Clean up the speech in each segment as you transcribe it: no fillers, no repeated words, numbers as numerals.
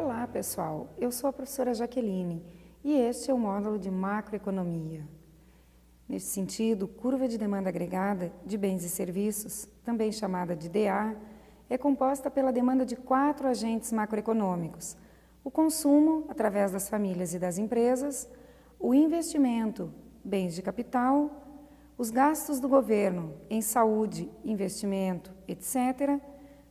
Olá, pessoal. Eu sou a professora Jaqueline e este é o módulo de macroeconomia. Neste sentido, curva de demanda agregada de bens e serviços, também chamada de DA, é composta pela demanda de 4 agentes macroeconômicos: o consumo, através das famílias e das empresas, o investimento, bens de capital, os gastos do governo em saúde, investimento, etc.,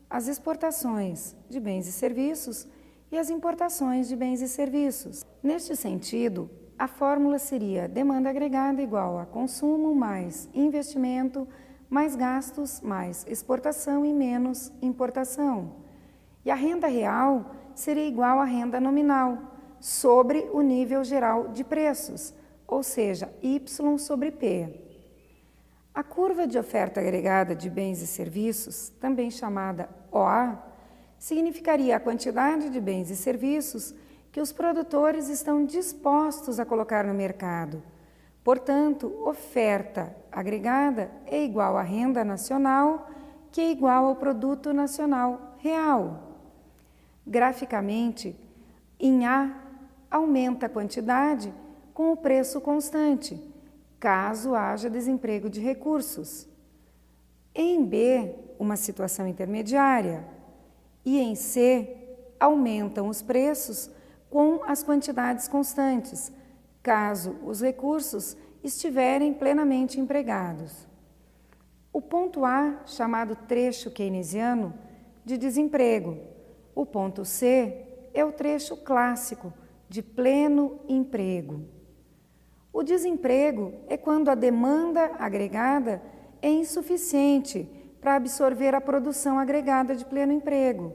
as exportações de bens e serviços e as importações de bens e serviços. Neste sentido, a fórmula seria demanda agregada igual a consumo mais investimento mais gastos mais exportação e menos importação. E a renda real seria igual à renda nominal sobre o nível geral de preços, ou seja, Y sobre P. A curva de oferta agregada de bens e serviços, também chamada OA, significaria a quantidade de bens e serviços que os produtores estão dispostos a colocar no mercado. Portanto, oferta agregada é igual à renda nacional, que é igual ao produto nacional real. Graficamente, em A, aumenta a quantidade com o preço constante, caso haja desemprego de recursos. Em B, uma situação intermediária. E em C, aumentam os preços com as quantidades constantes, caso os recursos estiverem plenamente empregados. O ponto A, chamado trecho keynesiano, de desemprego. O ponto C é o trecho clássico, de pleno emprego. O desemprego é quando a demanda agregada é insuficiente para absorver a produção agregada de pleno emprego.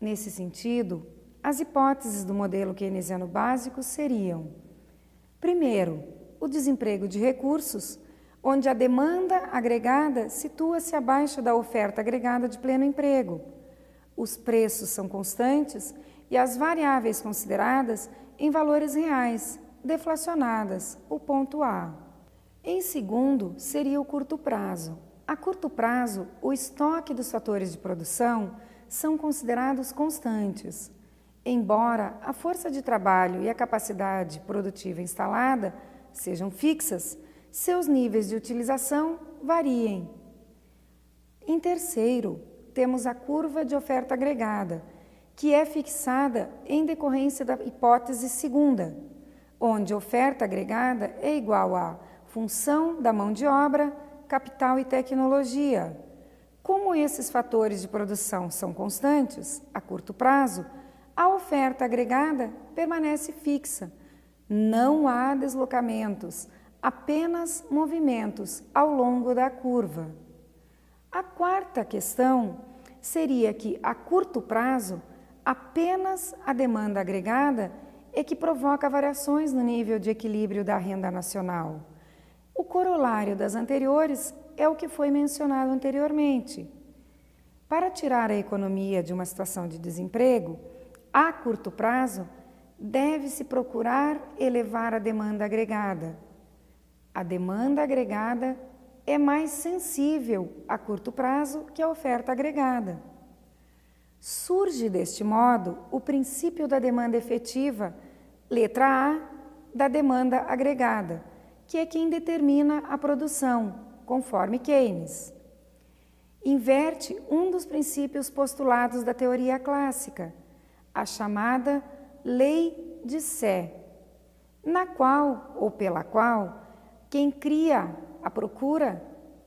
Nesse sentido, as hipóteses do modelo keynesiano básico seriam: primeiro, o desemprego de recursos, onde a demanda agregada situa-se abaixo da oferta agregada de pleno emprego. Os preços são constantes e as variáveis consideradas em valores reais, deflacionadas, o ponto A. Em segundo, seria o curto prazo. A curto prazo, o estoque dos fatores de produção são considerados constantes, embora a força de trabalho e a capacidade produtiva instalada sejam fixas, seus níveis de utilização variem. Em terceiro, temos a curva de oferta agregada, que é fixada em decorrência da hipótese segunda, onde oferta agregada é igual a função da mão de obra, capital e tecnologia. Como esses fatores de produção são constantes, a curto prazo, a oferta agregada permanece fixa. Não há deslocamentos, apenas movimentos ao longo da curva. A quarta questão seria que, a curto prazo, apenas a demanda agregada é que provoca variações no nível de equilíbrio da renda nacional. O corolário das anteriores é o que foi mencionado anteriormente. Para tirar a economia de uma situação de desemprego, a curto prazo, deve-se procurar elevar a demanda agregada. A demanda agregada é mais sensível a curto prazo que a oferta agregada. Surge deste modo o princípio da demanda efetiva, letra A, da demanda agregada, que é quem determina a produção, conforme Keynes. Inverte um dos princípios postulados da teoria clássica, a chamada lei de Sé, na qual ou pela qual quem cria a procura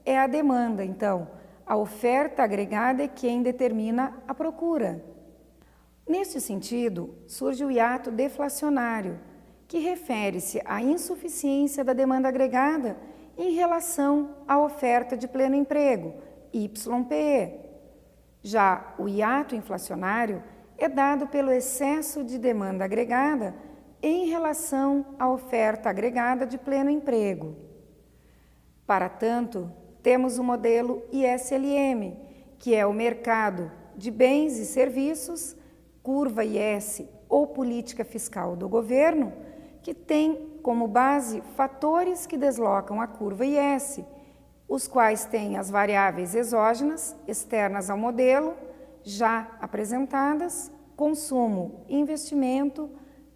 é a demanda. Então, a oferta agregada é quem determina a procura. Neste sentido, surge o hiato deflacionário, que refere-se à insuficiência da demanda agregada em relação à oferta de pleno emprego, YPE. Já o hiato inflacionário é dado pelo excesso de demanda agregada em relação à oferta agregada de pleno emprego. Para tanto, temos o modelo ISLM, que é o mercado de bens e serviços, curva IS ou política fiscal do governo, que tem como base fatores que deslocam a curva IS, os quais têm as variáveis exógenas, externas ao modelo, já apresentadas, consumo, investimento,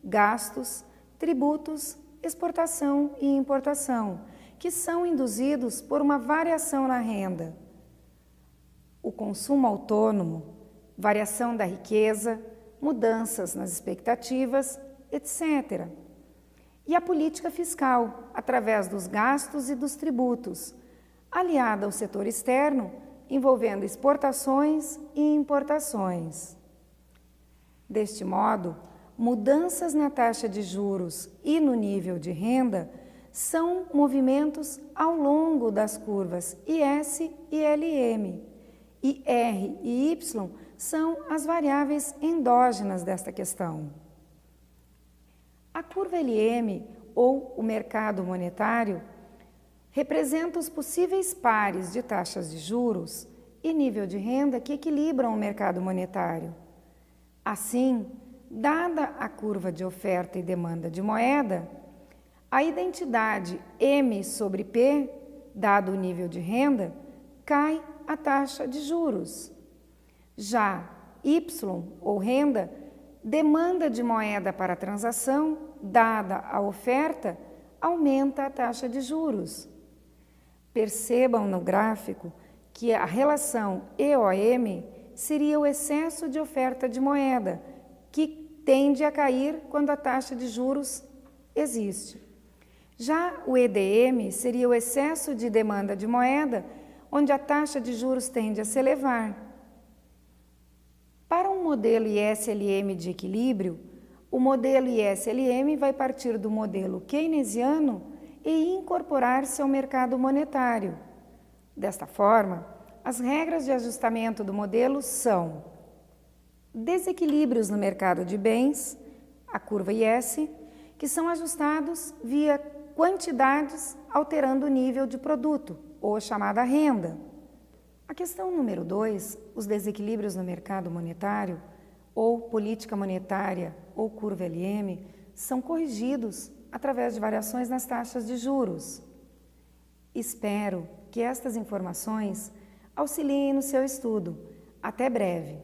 gastos, tributos, exportação e importação, que são induzidos por uma variação na renda. O consumo autônomo, variação da riqueza, mudanças nas expectativas, etc. E a política fiscal, através dos gastos e dos tributos, aliada ao setor externo, envolvendo exportações e importações. Deste modo, mudanças na taxa de juros e no nível de renda são movimentos ao longo das curvas IS e LM, e R e Y são as variáveis endógenas desta questão. A curva LM, ou o mercado monetário, representa os possíveis pares de taxas de juros e nível de renda que equilibram o mercado monetário. Assim, dada a curva de oferta e demanda de moeda, a identidade M sobre P, dado o nível de renda, cai a taxa de juros. Já Y, ou renda, demanda de moeda para a transação, dada a oferta, aumenta a taxa de juros. Percebam no gráfico que a relação EOM seria o excesso de oferta de moeda, que tende a cair quando a taxa de juros existe. Já o EDM seria o excesso de demanda de moeda, onde a taxa de juros tende a se elevar. Para um modelo ISLM de equilíbrio, o modelo ISLM vai partir do modelo keynesiano e incorporar-se ao mercado monetário. Desta forma, as regras de ajustamento do modelo são desequilíbrios no mercado de bens, a curva IS, que são ajustados via quantidades alterando o nível de produto, ou chamada renda. A questão número 2, os desequilíbrios no mercado monetário, ou política monetária, ou curva LM, são corrigidos através de variações nas taxas de juros. Espero que estas informações auxiliem no seu estudo. Até breve!